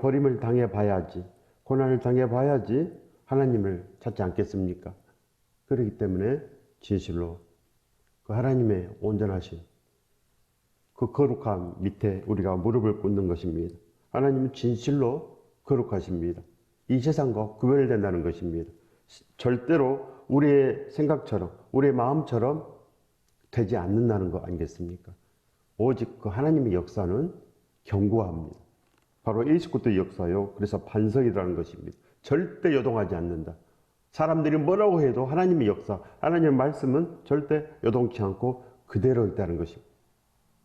우리가 버림을 당해봐야지, 고난을 당해봐야지 하나님을 찾지 않겠습니까? 그렇기 때문에 진실로 그 하나님의 온전하신 그 거룩함 밑에 우리가 무릎을 꿇는 것입니다. 하나님은 진실로 거룩하십니다. 이 세상과 구별된다는 것입니다. 절대로 우리의 생각처럼, 우리의 마음처럼 되지 않는다는 거 아니겠습니까? 오직 그 하나님의 역사는 견고합니다. 바로 예수 그리스도의 역사요. 그래서 반석이라는 것입니다. 절대 요동하지 않는다. 사람들이 뭐라고 해도 하나님의 역사, 하나님의 말씀은 절대 요동치 않고 그대로 있다는 것입니다.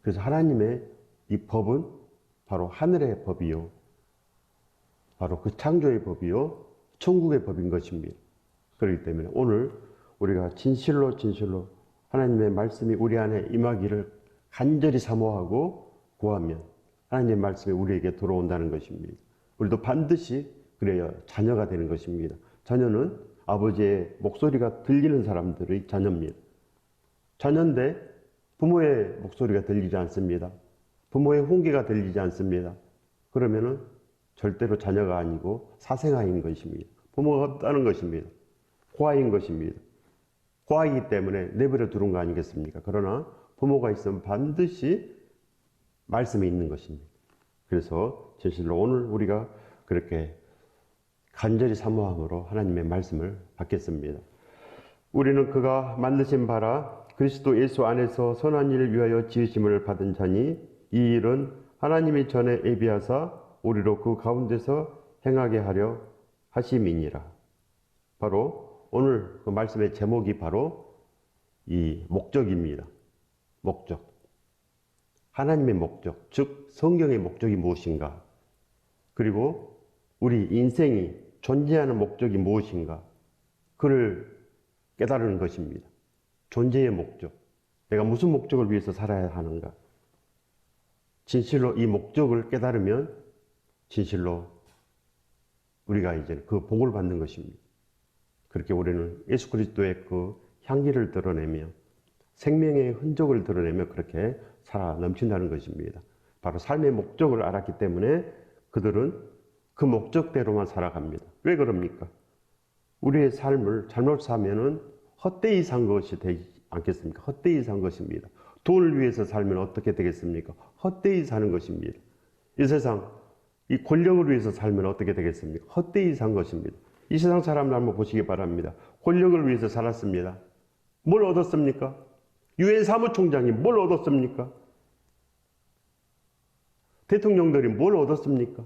그래서 하나님의 이 법은 바로 하늘의 법이요. 바로 그 창조의 법이요. 천국의 법인 것입니다. 그렇기 때문에 오늘 우리가 진실로 하나님의 말씀이 우리 안에 임하기를 간절히 사모하고 구하면 하나님의 말씀이 우리에게 들어온다는 것입니다. 우리도 반드시 그래야 자녀가 되는 것입니다. 자녀는 아버지의 목소리가 들리는 사람들의 자녀입니다. 자녀인데 부모의 목소리가 들리지 않습니다. 부모의 훈계가 들리지 않습니다. 그러면은 절대로 자녀가 아니고 사생아인 것입니다. 부모가 없다는 것입니다. 고아인 것입니다. 고아이기 때문에 내버려 두는 거 아니겠습니까? 그러나 부모가 있으면 반드시 말씀이 있는 것입니다. 그래서 진실로 오늘 우리가 그렇게 간절히 사모함으로 하나님의 말씀을 받겠습니다. 우리는 그가 만드신 바라 그리스도 예수 안에서 선한 일을 위하여 지으심을 받은 자니 이 일은 하나님이 전에 예비하사 우리로 그 가운데서 행하게 하려 하심이니라. 바로 오늘 그 말씀의 제목이 바로 이 목적입니다. 목적. 하나님의 목적, 즉 성경의 목적이 무엇인가? 그리고 우리 인생이 존재하는 목적이 무엇인가? 그를 깨달은 것입니다. 존재의 목적. 내가 무슨 목적을 위해서 살아야 하는가? 진실로 이 목적을 깨달으면 진실로 우리가 이제 그 복을 받는 것입니다. 그렇게 우리는 예수 그리스도의 그 향기를 드러내며 생명의 흔적을 드러내며 그렇게 살아 넘친다는 것입니다. 바로 삶의 목적을 알았기 때문에 그들은 그 목적대로만 살아갑니다. 왜 그럽니까? 우리의 삶을 잘못 사면은 헛되이 산 것이 되지 않겠습니까? 헛되이 산 것입니다. 돈을 위해서 살면 어떻게 되겠습니까? 헛되이 사는 것입니다. 이 세상, 이 권력을 위해서 살면 어떻게 되겠습니까? 헛되이 산 것입니다. 이 세상 사람들 한번 보시기 바랍니다. 권력을 위해서 살았습니다. 뭘 얻었습니까? 유엔 사무총장이 뭘 얻었습니까? 대통령들이 뭘 얻었습니까?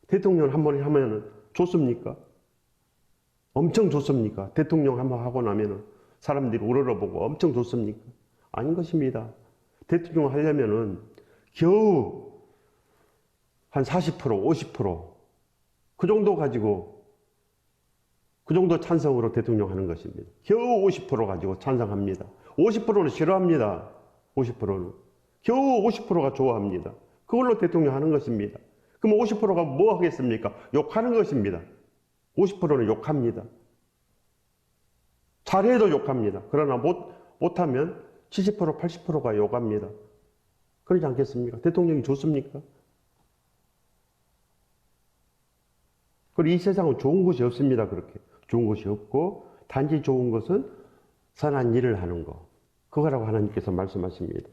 대통령 한 번 하면 좋습니까? 엄청 좋습니까? 대통령 한 번 하고 나면은 사람들이 우러러보고 엄청 좋습니까? 아닌 것입니다. 대통령 하려면은 겨우 한 40%, 50%그 정도 가지고 그 정도 찬성으로 대통령 하는 것입니다. 겨우 50% 가지고 찬성합니다. 50%는 싫어합니다. 50%는. 겨우 50%가 좋아합니다. 그걸로 대통령 하는 것입니다. 그럼 50%가 뭐 하겠습니까? 욕하는 것입니다. 50%는 욕합니다. 잘해도 욕합니다. 그러나 못하면 70%, 80%가 욕합니다. 그러지 않겠습니까? 대통령이 좋습니까? 그리고 이 세상은 좋은 것이 없습니다. 그렇게. 좋은 것이 없고 단지 좋은 것은 선한 일을 하는 것. 그거라고 하나님께서 말씀하십니다.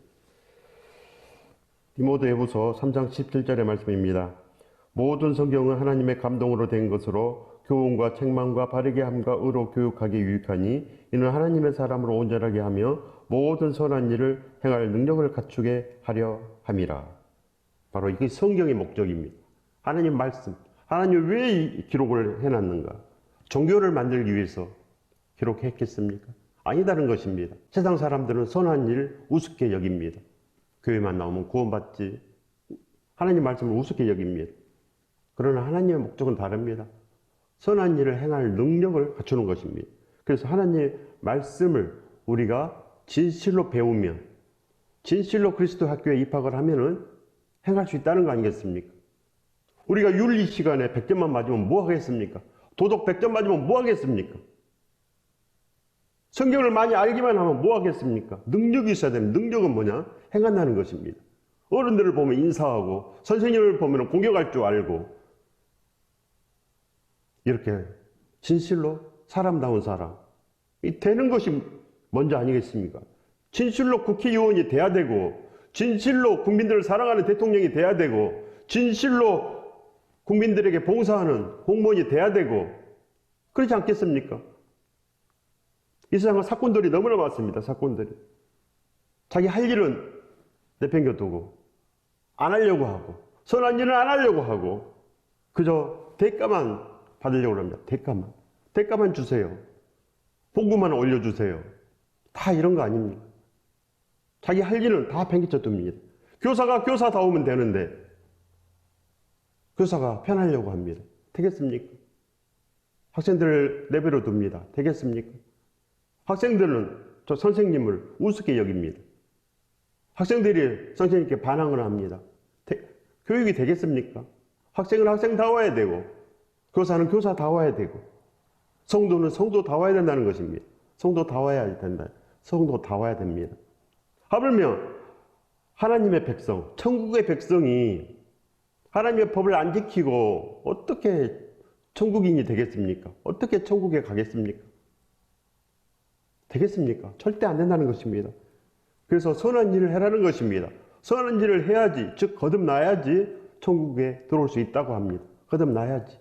디모데후서 3장 17절의 말씀입니다. 모든 성경은 하나님의 감동으로 된 것으로 교훈과 책망과 바르게 함과 의로 교육하기 유익하니 이는 하나님의 사람으로 온전하게 하며 모든 선한 일을 행할 능력을 갖추게 하려 함이라. 바로 이게 성경의 목적입니다. 하나님 말씀. 하나님 왜 이 기록을 해놨는가? 종교를 만들기 위해서 기록했겠습니까? 아니다는 것입니다. 세상 사람들은 선한 일 우습게 여깁니다. 교회만 나오면 구원받지. 하나님 말씀을 우습게 여깁니다. 그러나 하나님의 목적은 다릅니다. 선한 일을 행할 능력을 갖추는 것입니다. 그래서 하나님의 말씀을 우리가 진실로 배우면, 진실로 그리스도 학교에 입학을 하면은 행할 수 있다는 거 아니겠습니까? 우리가 윤리 시간에 100점만 맞으면 뭐 하겠습니까? 도덕 100점 맞으면 뭐 하겠습니까? 성경을 많이 알기만 하면 뭐 하겠습니까? 능력이 있어야 되는 능력은 뭐냐? 행한다는 것입니다. 어른들을 보면 인사하고 선생님을 보면 공격할 줄 알고 이렇게 진실로 사람다운 사람, 이 되는 것이 먼저 아니겠습니까? 진실로 국회의원이 돼야 되고, 진실로 국민들을 사랑하는 대통령이 돼야 되고, 진실로 국민들에게 봉사하는 공무원이 돼야 되고, 그렇지 않겠습니까? 이 세상은 사건들이 너무나 많습니다. 사건들이. 자기 할 일은 내팽겨두고 안 하려고 하고 선한 일은 안 하려고 하고 그저 대가만 받으려고 합니다. 대가만 주세요. 봉급만 올려주세요. 다 이런 거 아닙니까? 자기 할 일은 다 팽개쳐 둡니다. 교사가 교사다우면 되는데 교사가 편하려고 합니다. 되겠습니까? 학생들을 내버려 둡니다. 되겠습니까? 학생들은 저 선생님을 우습게 여깁니다. 학생들이 선생님께 반항을 합니다. 교육이 되겠습니까? 학생은 학생다워야 되고 교사는 교사다워야 되고 성도는 성도다워야 된다는 것입니다. 성도다워야 된다. 성도다워야 됩니다. 하물며 하나님의 백성, 천국의 백성이 하나님의 법을 안 지키고 어떻게 천국인이 되겠습니까? 어떻게 천국에 가겠습니까? 되겠습니까? 절대 안 된다는 것입니다. 그래서 선한 일을 해라는 것입니다. 선한 일을 해야지, 즉 거듭나야지 천국에 들어올 수 있다고 합니다. 거듭나야지.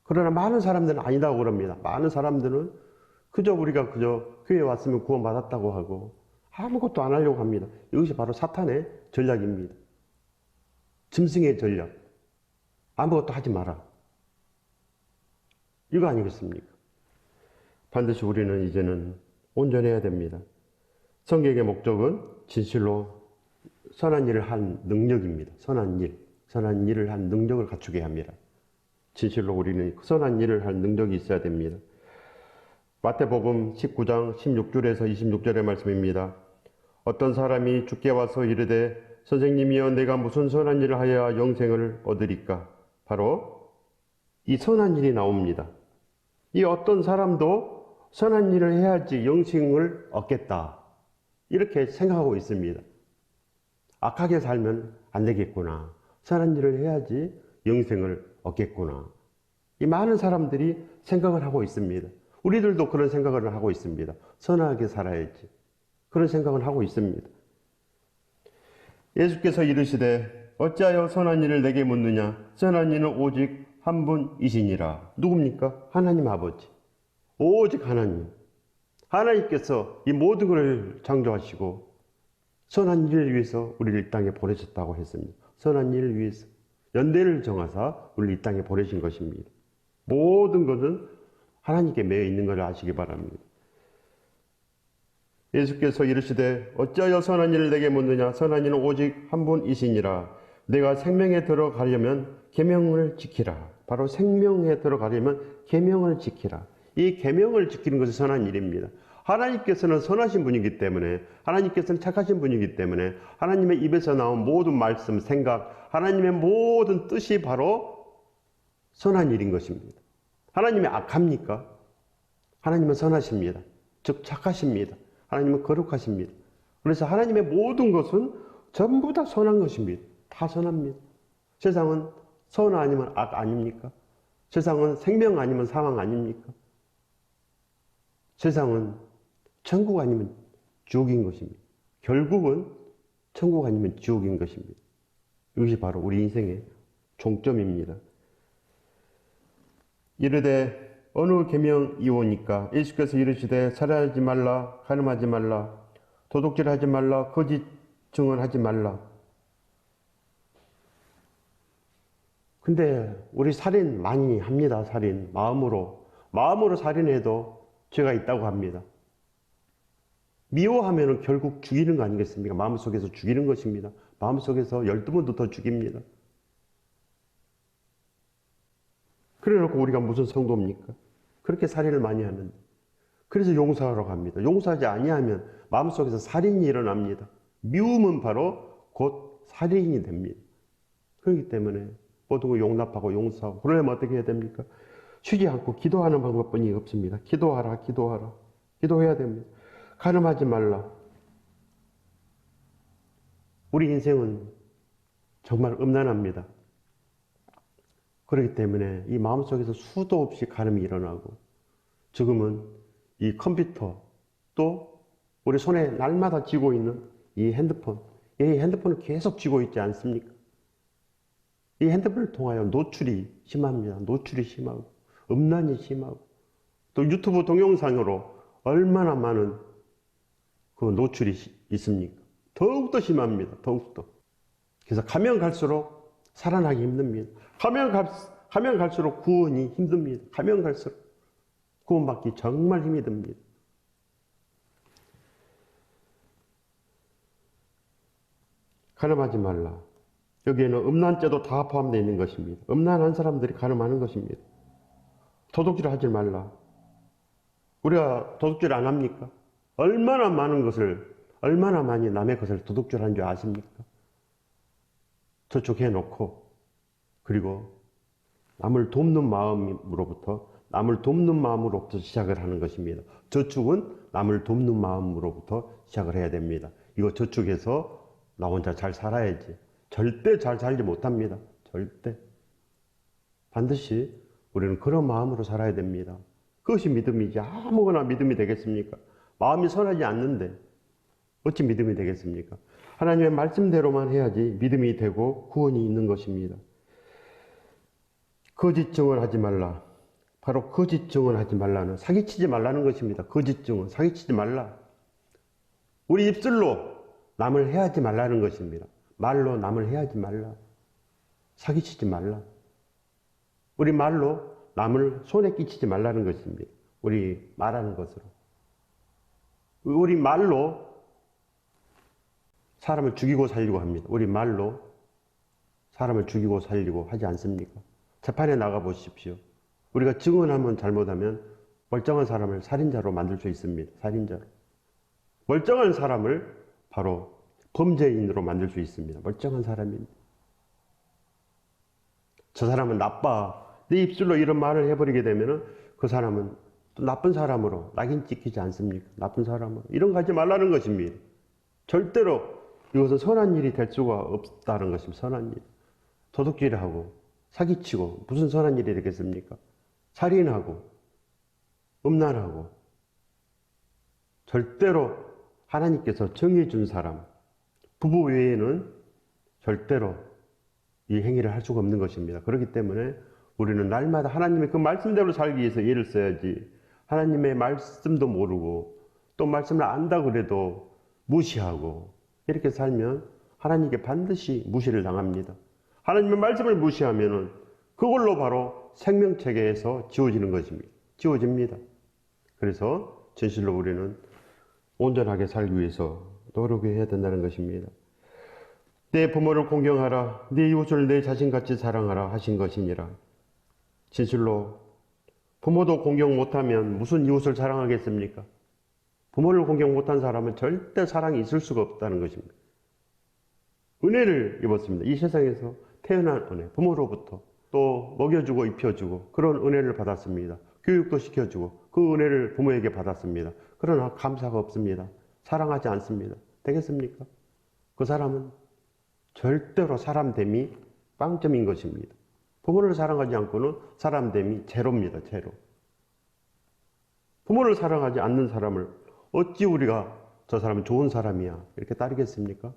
그러나 많은 사람들은 아니다고 그럽니다. 많은 사람들은 우리가 교회에 왔으면 구원받았다고 하고 아무것도 안 하려고 합니다. 이것이 바로 사탄의 전략입니다. 짐승의 전략. 아무것도 하지 마라. 이거 아니겠습니까? 반드시 우리는 이제는 온전해야 됩니다. 성경의 목적은 진실로 선한 일을 한 능력입니다. 선한 일을 한 능력을 갖추게 합니다. 진실로 우리는 선한 일을 할 능력이 있어야 됩니다. 마태복음 19장 16절에서 26절의 말씀입니다. 어떤 사람이 주께 와서 이르되 선생님이여 내가 무슨 선한 일을 하여야 영생을 얻으리까? 바로 이 선한 일이 나옵니다. 이 어떤 사람도 선한 일을 해야지 영생을 얻겠다. 이렇게 생각하고 있습니다. 악하게 살면 안 되겠구나. 선한 일을 해야지 영생을 얻겠구나. 이 많은 사람들이 생각을 하고 있습니다. 우리들도 그런 생각을 하고 있습니다. 선하게 살아야지. 그런 생각을 하고 있습니다. 예수께서 이르시되 어찌하여 선한 일을 내게 묻느냐? 선한 이는 오직 한 분이시니라. 누굽니까? 하나님 아버지. 오직 하나님. 하나님께서 이 모든 것을 창조하시고 선한 일을 위해서 우리를 이 땅에 보내셨다고 했습니다. 선한 일을 위해서 연대를 정하사 우리를 이 땅에 보내신 것입니다. 모든 것은 하나님께 매여 있는 것을 아시기 바랍니다. 예수께서 이르시되 어찌하여 선한 일을 내게 묻느냐? 선한 이는 오직 한 분이시니라. 내가 생명에 들어가려면 계명을 지키라. 바로 생명에 들어가려면 계명을 지키라. 이 계명을 지키는 것이 선한 일입니다. 하나님께서는 선하신 분이기 때문에, 하나님께서는 착하신 분이기 때문에 하나님의 입에서 나온 모든 말씀, 생각, 하나님의 모든 뜻이 바로 선한 일인 것입니다. 하나님이 악합니까? 하나님은 선하십니다. 즉 착하십니다. 하나님은 거룩하십니다. 그래서 하나님의 모든 것은 전부 다 선한 것입니다. 다 선합니다. 세상은 선 아니면 악 아닙니까? 세상은 생명 아니면 사망 아닙니까? 세상은 천국 아니면 지옥인 것입니다. 결국은 천국 아니면 지옥인 것입니다. 이것이 바로 우리 인생의 종점입니다. 이르되 어느 계명이오니까? 예수께서 이르시되 살인하지 말라, 간음하지 말라, 도둑질하지 말라, 거짓 증언하지 말라. 근데 우리 살인 많이 합니다. 살인 마음으로 살인해도 죄가 있다고 합니다. 미워하면 결국 죽이는 거 아니겠습니까? 마음속에서 죽이는 것입니다. 마음속에서 12번도 더 죽입니다. 그래놓고 우리가 무슨 성도입니까? 그렇게 살인을 많이 하는데. 그래서 용서하러 갑니다. 용서하지 아니하면 마음속에서 살인이 일어납니다. 미움은 바로 곧 살인이 됩니다. 그렇기 때문에 모든 걸 용납하고 용서하고 그러려면 어떻게 해야 됩니까? 쉬지 않고 기도하는 방법뿐이 없습니다. 기도하라. 기도해야 됩니다. 간음하지 말라. 우리 인생은 정말 음란합니다. 그렇기 때문에 이 마음속에서 수도 없이 가늠이 일어나고, 지금은 이 컴퓨터, 또 우리 손에 날마다 쥐고 있는 이 핸드폰, 이 핸드폰을 계속 쥐고 있지 않습니까? 이 핸드폰을 통하여 노출이 심합니다. 노출이 심하고, 음란이 심하고, 또 유튜브 동영상으로 얼마나 많은 그 노출이 있습니까? 더욱더 심합니다. 더욱더. 그래서 가면 갈수록 살아나기 힘듭니다. 가면 갈수록 구원이 힘듭니다. 가면 갈수록 구원받기 정말 힘이 듭니다. 가늠하지 말라. 여기에는 음란죄도 다 포함되어 있는 것입니다. 음란한 사람들이 가늠하는 것입니다. 도둑질 하지 말라. 우리가 도둑질 안 합니까? 얼마나 많이 남의 것을 도둑질한 줄 아십니까? 저축해 놓고, 그리고 남을 돕는 마음으로부터 시작을 하는 것입니다. 저축은 남을 돕는 마음으로부터 시작을 해야 됩니다. 이거 저축해서 나 혼자 잘 살아야지. 절대 잘 살지 못합니다. 절대. 반드시 우리는 그런 마음으로 살아야 됩니다. 그것이 믿음이지. 아무거나 믿음이 되겠습니까? 마음이 선하지 않는데 어찌 믿음이 되겠습니까? 하나님의 말씀대로만 해야지 믿음이 되고 구원이 있는 것입니다. 거짓 증언하지 말라. 바로 거짓 증언하지 말라는, 사기치지 말라는 것입니다. 거짓 증언, 사기치지 말라. 우리 입술로 남을 해하지 말라는 것입니다. 말로 남을 해하지 말라. 사기치지 말라. 우리 말로 남을 손에 끼치지 말라는 것입니다. 우리 말하는 것으로. 우리 말로 사람을 죽이고 살리고 합니다. 우리 말로 사람을 죽이고 살리고 하지 않습니까? 재판에 나가 보십시오. 우리가 증언하면 잘못하면 멀쩡한 사람을 살인자로 만들 수 있습니다. 살인자로. 멀쩡한 사람을 바로 범죄인으로 만들 수 있습니다. 멀쩡한 사람입니다. 저 사람은 나빠. 내 입술로 이런 말을 해버리게 되면 그 사람은 또 나쁜 사람으로 낙인 찍히지 않습니까? 나쁜 사람으로. 이런 거 하지 말라는 것입니다. 절대로 이것은 선한 일이 될 수가 없다는 것입니다. 선한 일. 도둑질하고 사기치고 무슨 선한 일이 되겠습니까? 살인하고 음란하고 절대로 하나님께서 정해 준 사람, 부부 외에는 절대로 이 행위를 할 수가 없는 것입니다. 그렇기 때문에 우리는 날마다 하나님의 그 말씀대로 살기 위해서 애를 써야지, 하나님의 말씀도 모르고 또 말씀을 안다 그래도 무시하고 이렇게 살면 하나님께 반드시 무시를 당합니다. 하나님의 말씀을 무시하면은 그걸로 바로 생명체계에서 지워지는 것입니다. 지워집니다. 그래서 진실로 우리는 온전하게 살기 위해서 노력해야 된다는 것입니다. 내 부모를 공경하라. 내 이웃을 내 자신같이 사랑하라 하신 것이니라. 진실로 부모도 공경 못하면 무슨 이웃을 사랑하겠습니까? 부모를 공경 못한 사람은 절대 사랑이 있을 수가 없다는 것입니다. 은혜를 입었습니다. 이 세상에서 태어난 은혜, 부모로부터 또 먹여주고 입혀주고 그런 은혜를 받았습니다. 교육도 시켜주고 그 은혜를 부모에게 받았습니다. 그러나 감사가 없습니다. 사랑하지 않습니다. 되겠습니까? 그 사람은 절대로 사람됨이 빵점인 것입니다. 부모를 사랑하지 않고는 사람됨이 제로입니다. 제로. 부모를 사랑하지 않는 사람을 어찌 우리가 저 사람은 좋은 사람이야 이렇게 따르겠습니까?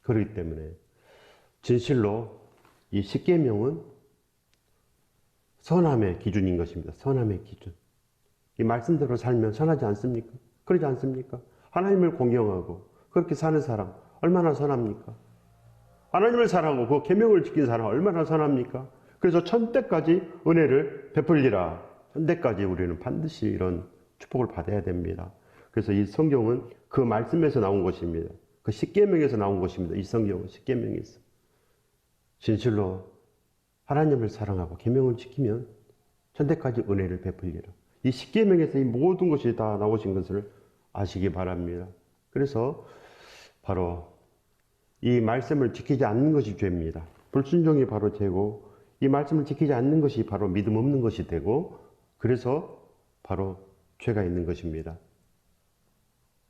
그렇기 때문에 진실로 이 십계명은 선함의 기준인 것입니다. 선함의 기준. 이 말씀대로 살면 선하지 않습니까? 그러지 않습니까? 하나님을 공경하고 그렇게 사는 사람 얼마나 선합니까? 하나님을 사랑하고 그 계명을 지킨 사람 얼마나 선합니까? 그래서 천대까지 은혜를 베풀리라. 천대까지 우리는 반드시 이런 축복을 받아야 됩니다. 그래서 이 성경은 그 말씀에서 나온 것입니다. 그 십계명에서 나온 것입니다. 이 성경은 십계명에서. 진실로 하나님을 사랑하고 계명을 지키면 천대까지 은혜를 베풀리라. 이 십계명에서 이 모든 것이 다 나오신 것을 아시기 바랍니다. 그래서 바로 이 말씀을 지키지 않는 것이 죄입니다. 불순종이 바로 죄고 이 말씀을 지키지 않는 것이 바로 믿음 없는 것이 되고 그래서 바로 죄가 있는 것입니다.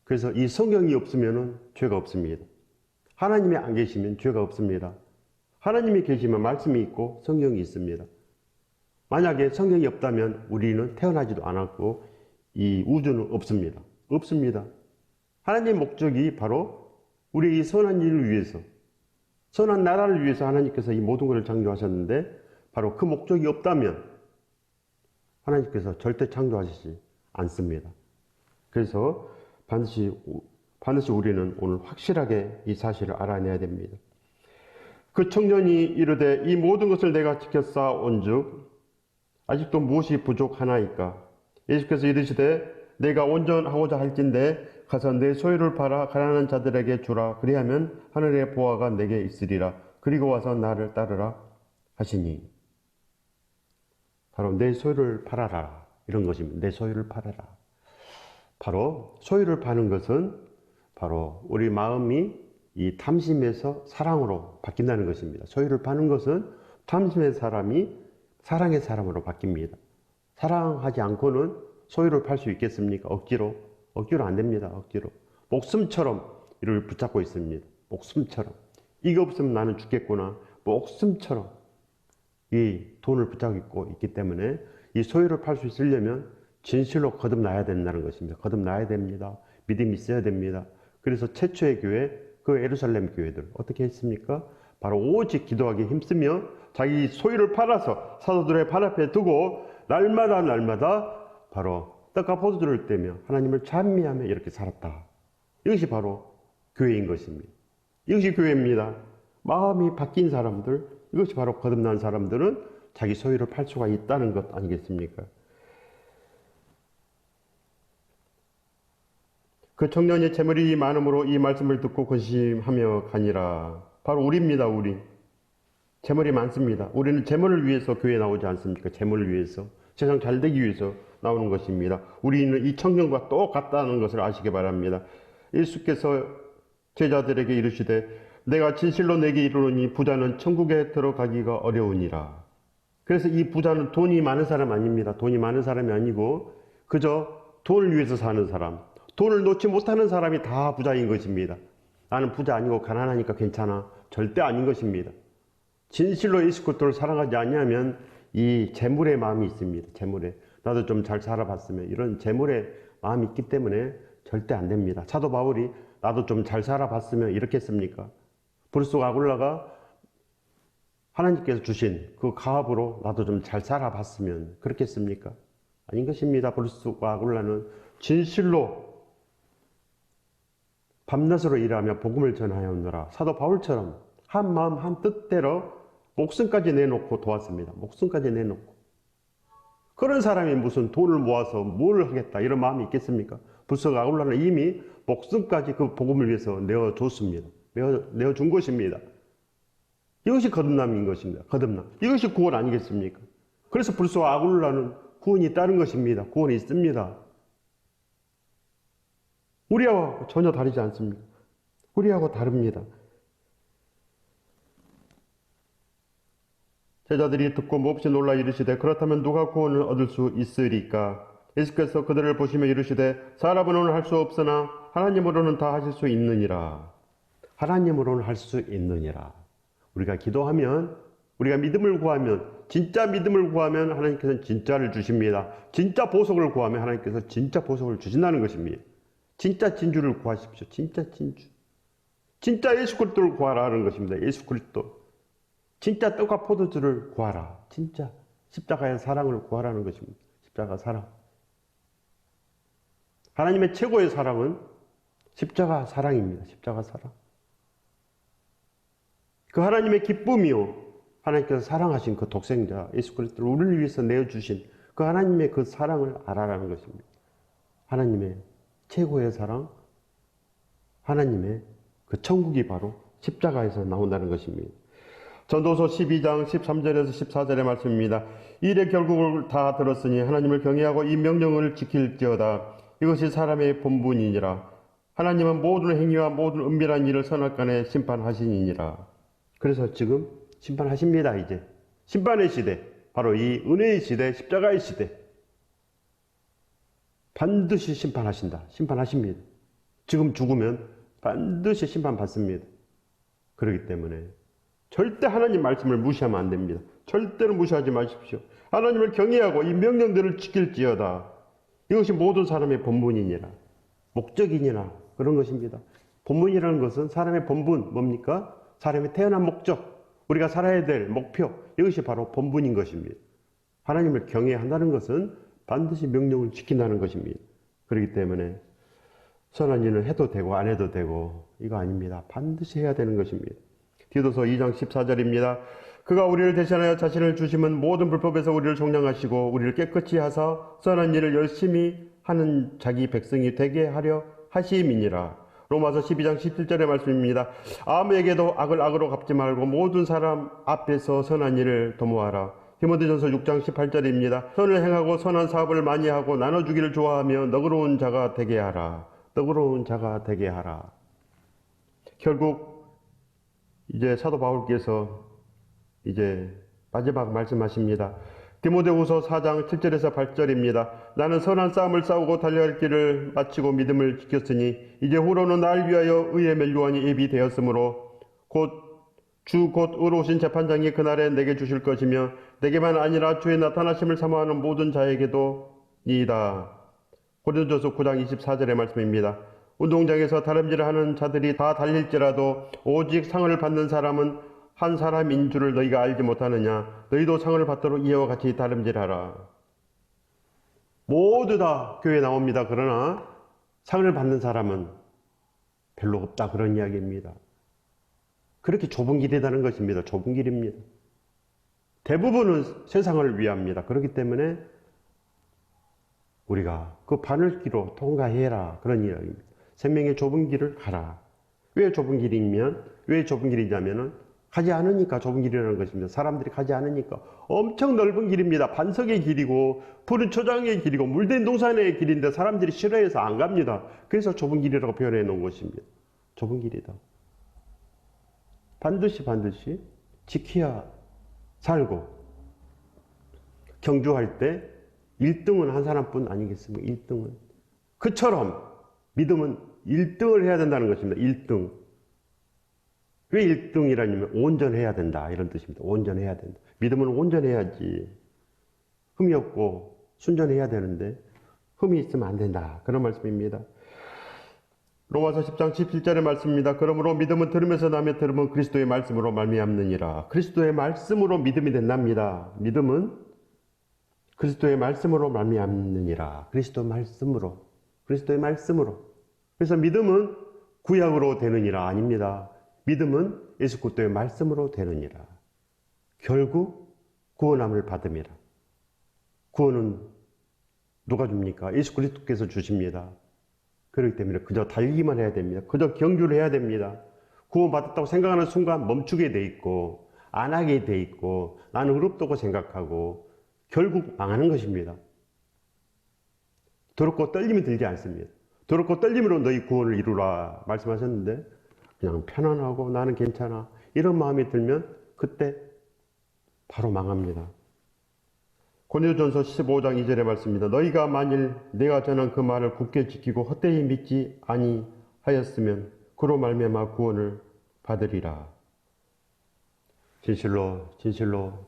그래서 이 성경이 없으면 죄가 없습니다. 하나님이 안 계시면 죄가 없습니다. 하나님이 계시면 말씀이 있고 성경이 있습니다. 만약에 성경이 없다면 우리는 태어나지도 않았고 이 우주는 없습니다. 없습니다. 하나님의 목적이 바로 우리 이 선한 일을 위해서, 선한 나라를 위해서 하나님께서 이 모든 것을 창조하셨는데 바로 그 목적이 없다면 하나님께서 절대 창조하시지 않습니다. 그래서 반드시 우리는 오늘 확실하게 이 사실을 알아내야 됩니다. 그 청년이 이르되 이 모든 것을 내가 지켰사온즉 아직도 무엇이 부족하나이까? 예수께서 이르시되 내가 온전하고자 할진대 가서 내 소유를 팔아 가난한 자들에게 주라. 그리하면 하늘의 보화가 내게 있으리라. 그리고 와서 나를 따르라 하시니. 바로 내 소유를 팔아라, 이런 것입니다. 내 소유를 팔아라. 바로 소유를 파는 것은 바로 우리 마음이 이 탐심에서 사랑으로 바뀐다는 것입니다. 소유를 파는 것은 탐심의 사람이 사랑의 사람으로 바뀝니다. 사랑하지 않고는 소유를 팔 수 있겠습니까? 억지로 안 됩니다. 억지로. 목숨처럼 이를 붙잡고 있습니다. 목숨처럼. 이거 없으면 나는 죽겠구나. 목숨처럼 이 돈을 붙잡고 있기 때문에 이 소유를 팔 수 있으려면 진실로 거듭나야 된다는 것입니다. 거듭나야 됩니다. 믿음이 있어야 됩니다. 그래서 최초의 교회, 그 예루살렘 교회들 어떻게 했습니까? 바로 오직 기도하기에 힘쓰며 자기 소유를 팔아서 사도들의 발 앞에 두고 날마다 바로 떡과 포도주를 떼며 하나님을 찬미하며 이렇게 살았다. 이것이 바로 교회인 것입니다. 이것이 교회입니다. 마음이 바뀐 사람들, 이것이 바로 거듭난 사람들은 자기 소유를 팔 수가 있다는 것 아니겠습니까? 그 청년이 재물이 많음으로 이 말씀을 듣고 근심하며 가니라. 바로 우리입니다. 우리. 재물이 많습니다. 우리는 재물을 위해서 교회에 나오지 않습니까? 재물을 위해서. 세상 잘 되기 위해서 나오는 것입니다. 우리는 이 청년과 똑같다는 것을 아시기 바랍니다. 예수께서 제자들에게 이르시되 내가 진실로 내게 이르노니 부자는 천국에 들어가기가 어려우니라. 그래서 이 부자는 돈이 많은 사람 아닙니다. 돈이 많은 사람이 아니고 그저 돈을 위해서 사는 사람, 돈을 놓지 못하는 사람이 다 부자인 것입니다. 나는 부자 아니고 가난하니까 괜찮아. 절대 아닌 것입니다. 진실로 예수 그리스도를 사랑하지 아니하면 이 재물의 마음이 있습니다. 재물에 나도 좀 잘 살아봤으면 이런 재물의 마음이 있기 때문에 절대 안 됩니다. 사도 바울이 나도 좀 잘 살아봤으면 이렇게 했습니까? 브루스 아굴라가 하나님께서 주신 그 가업으로 나도 좀 잘 살아봤으면 그렇게 했습니까? 아닌 것입니다. 브루스 아굴라는 진실로 밤낮으로 일하며 복음을 전하였노라. 사도 바울처럼 한 마음 한 뜻대로 목숨까지 내놓고 도왔습니다. 목숨까지 내놓고. 그런 사람이 무슨 돈을 모아서 뭘 하겠다 이런 마음이 있겠습니까? 브루스 아굴라는 이미 목숨까지 그 복음을 위해서 내어줬습니다. 내어준 것입니다. 이것이 거듭남인 것입니다. 거듭남. 이것이 구원 아니겠습니까? 그래서 브루스 아굴라는 구원이 있다는 것입니다. 구원이 있습니다. 우리하고 전혀 다르지 않습니다. 우리하고 다릅니다. 제자들이 듣고 몹시 놀라 이르시되 그렇다면 누가 구원을 얻을 수 있으리까? 예수께서 그들을 보시며 이르시되 사람으로는 할 수 없으나 하나님으로는 다 하실 수 있느니라. 하나님으로는 할 수 있느니라. 우리가 기도하면, 우리가 믿음을 구하면, 진짜 믿음을 구하면 하나님께서는 진짜를 주십니다. 진짜 보석을 구하면 하나님께서 진짜 보석을 주신다는 것입니다. 진짜 진주를 구하십시오. 진짜 진주. 진짜 예수 그리스도를 구하라는 것입니다. 예수 그리스도. 진짜 떡과 포도주를 구하라. 진짜 십자가의 사랑을 구하라는 것입니다. 십자가 사랑. 하나님의 최고의 사랑은 십자가 사랑입니다. 십자가 사랑. 그 하나님의 기쁨이요. 하나님께서 사랑하신 그 독생자 예수 그리스도를 우리를 위해서 내어주신 그 하나님의 그 사랑을 알아라는 것입니다. 하나님의 최고의 사랑, 하나님의 그 천국이 바로 십자가에서 나온다는 것입니다. 전도서 12장 13절에서 14절의 말씀입니다. 일의 결국을 다 들었으니 하나님을 경외하고 이 명령을 지킬지어다. 이것이 사람의 본분이니라. 하나님은 모든 행위와 모든 은밀한 일을 선악간에 심판하시니라. 그래서 지금 심판하십니다. 이제 심판의 시대, 바로 이 은혜의 시대, 십자가의 시대. 반드시 심판하신다. 심판하십니다. 지금 죽으면 반드시 심판받습니다. 그렇기 때문에 절대 하나님 말씀을 무시하면 안 됩니다. 절대로 무시하지 마십시오. 하나님을 경외하고 이 명령들을 지킬지어다. 이것이 모든 사람의 본분이니라. 목적이니라. 그런 것입니다. 본분이라는 것은 사람의 본분 뭡니까? 사람의 태어난 목적, 우리가 살아야 될 목표, 이것이 바로 본분인 것입니다. 하나님을 경외한다는 것은 반드시 명령을 지킨다는 것입니다. 그렇기 때문에 선한 일은 해도 되고 안 해도 되고 이거 아닙니다. 반드시 해야 되는 것입니다. 디도서 2장 14절입니다. 그가 우리를 대신하여 자신을 주심은 모든 불법에서 우리를 종량하시고 우리를 깨끗이 하사 선한 일을 열심히 하는 자기 백성이 되게 하려 하심이니라. 로마서 12장 17절의 말씀입니다. 아무에게도 악을 악으로 갚지 말고 모든 사람 앞에서 선한 일을 도모하라. 디모데전서 6장 18절입니다. 선을 행하고 선한 사업을 많이 하고 나눠주기를 좋아하며 너그러운 자가 되게 하라. 너그러운 자가 되게 하라. 결국 이제 사도 바울께서 이제 마지막 말씀하십니다. 디모데후서 4장 7절에서 8절입니다. 나는 선한 싸움을 싸우고 달려갈 길을 마치고 믿음을 지켰으니 이제 후로는 날 위하여 의의 면류관이 예비되었으므로 주 곧 의로우신 재판장이 그날에 내게 주실 것이며 내게만 아니라 주의 나타나심을 사모하는 모든 자에게도 이이다. 고린도전서 9장 24절의 말씀입니다. 운동장에서 다름질을 하는 자들이 다 달릴지라도 오직 상을 받는 사람은 한 사람인 줄을 너희가 알지 못하느냐. 너희도 상을 받도록 이와 같이 다름질하라. 모두 다 교회에 나옵니다. 그러나 상을 받는 사람은 별로 없다. 그런 이야기입니다. 그렇게 좁은 길이라는 것입니다. 좁은 길입니다. 대부분은 세상을 위합니다. 그렇기 때문에 우리가 그 바늘길로 통과해라. 그런 이야기입니다. 생명의 좁은 길을 가라. 왜 좁은 길이냐면, 왜 좁은 길이냐면은 가지 않으니까 좁은 길이라는 것입니다. 사람들이 가지 않으니까. 엄청 넓은 길입니다. 반석의 길이고 푸른 초장의 길이고 물된 동산의 길인데 사람들이 싫어해서 안 갑니다. 그래서 좁은 길이라고 표현해 놓은 것입니다. 좁은 길이다. 반드시 지켜야 살고, 경주할 때 1등은 한 사람뿐 아니겠습니까? 1등은. 그처럼 믿음은 1등을 해야 된다는 것입니다. 1등. 왜 1등이라냐면 온전해야 된다. 이런 뜻입니다. 온전해야 된다. 믿음은 온전해야지. 흠이 없고 순전해야 되는데 흠이 있으면 안 된다. 그런 말씀입니다. 로마서 10장 17절의 말씀입니다. 그러므로 믿음은 들으면서 나며 들으면 그리스도의 말씀으로 말미암느니라. 그리스도의 말씀으로 믿음이 된답니다. 믿음은 그리스도의 말씀으로 말미암느니라. 그리스도의 말씀으로. 그래서 믿음은 구약으로 되느니라 아닙니다. 믿음은 예수 그리스도의 말씀으로 되느니라. 결국 구원함을 받음이라. 구원은 누가 줍니까? 예수 그리스도께서 주십니다. 그렇기 때문에 그저 달리기만 해야 됩니다. 그저 경주를 해야 됩니다. 구원받았다고 생각하는 순간 멈추게 돼 있고 안 하게 돼 있고 나는 의롭다고 생각하고 결국 망하는 것입니다. 더럽고 떨림이 들지 않습니다. 더럽고 떨림으로 너희 구원을 이루라 말씀하셨는데 그냥 편안하고 나는 괜찮아 이런 마음이 들면 그때 바로 망합니다. 고린도전서 15장 2절의 말씀입니다. 너희가 만일 내가 전한 그 말을 굳게 지키고 헛되이 믿지 아니하였으면 그로 말미암아 구원을 받으리라. 진실로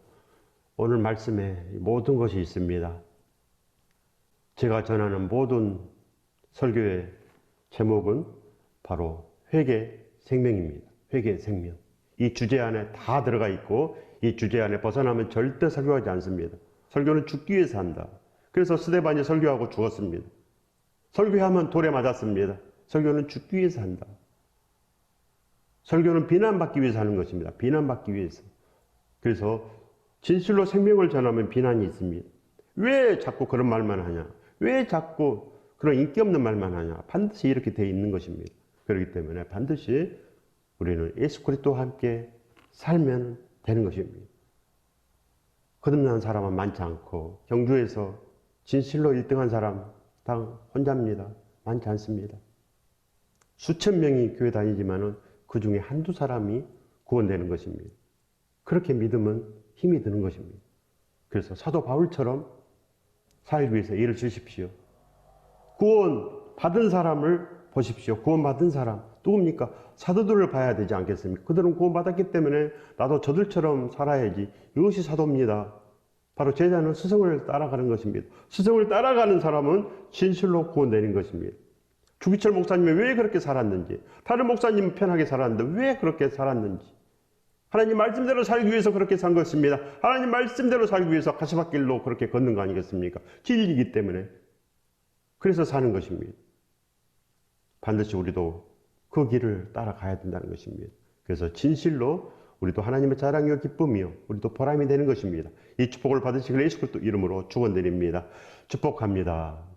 오늘 말씀에 모든 것이 있습니다. 제가 전하는 모든 설교의 제목은 바로 회개 생명입니다. 회개 생명. 이 주제 안에 다 들어가 있고 이 주제 안에 벗어나면 절대 설교하지 않습니다. 설교는 죽기 위해서 한다. 그래서 스데반이 설교하고 죽었습니다. 설교하면 돌에 맞았습니다. 설교는 죽기 위해서 한다. 설교는 비난받기 위해서 하는 것입니다. 비난받기 위해서. 그래서 진실로 생명을 전하면 비난이 있습니다. 왜 자꾸 그런 말만 하냐? 왜 자꾸 그런 인기 없는 말만 하냐? 반드시 이렇게 되어 있는 것입니다. 그렇기 때문에 반드시 우리는 예수 그리스도와 함께 살면 되는 것입니다. 거듭난 사람은 많지 않고 경주에서 진실로 1등한 사람 당 혼자입니다. 많지 않습니다. 수천 명이 교회 다니지만은 그 중에 한두 사람이 구원되는 것입니다. 그렇게 믿으면 힘이 드는 것입니다. 그래서 사도 바울처럼 살기 위해서 애를 쓰십시오. 구원 받은 사람을 보십시오. 구원 받은 사람, 누굽니까? 사도들을 봐야 되지 않겠습니까? 그들은 구원받았기 때문에 나도 저들처럼 살아야지. 이것이 사도입니다. 바로 제자는 스승을 따라가는 것입니다. 스승을 따라가는 사람은 진실로 구원되는 것입니다. 주기철 목사님이 왜 그렇게 살았는지, 다른 목사님은 편하게 살았는데 왜 그렇게 살았는지, 하나님 말씀대로 살기 위해서 그렇게 산 것입니다. 하나님 말씀대로 살기 위해서 가시밭길로 그렇게 걷는 거 아니겠습니까? 진리이기 때문에. 그래서 사는 것입니다. 반드시 우리도 그 길을 따라가야 된다는 것입니다. 그래서 진실로 우리도 하나님의 자랑이요 기쁨이요 우리도 보람이 되는 것입니다. 이 축복을 받으시길 예수 그리스도 이름으로 축원드립니다. 축복합니다.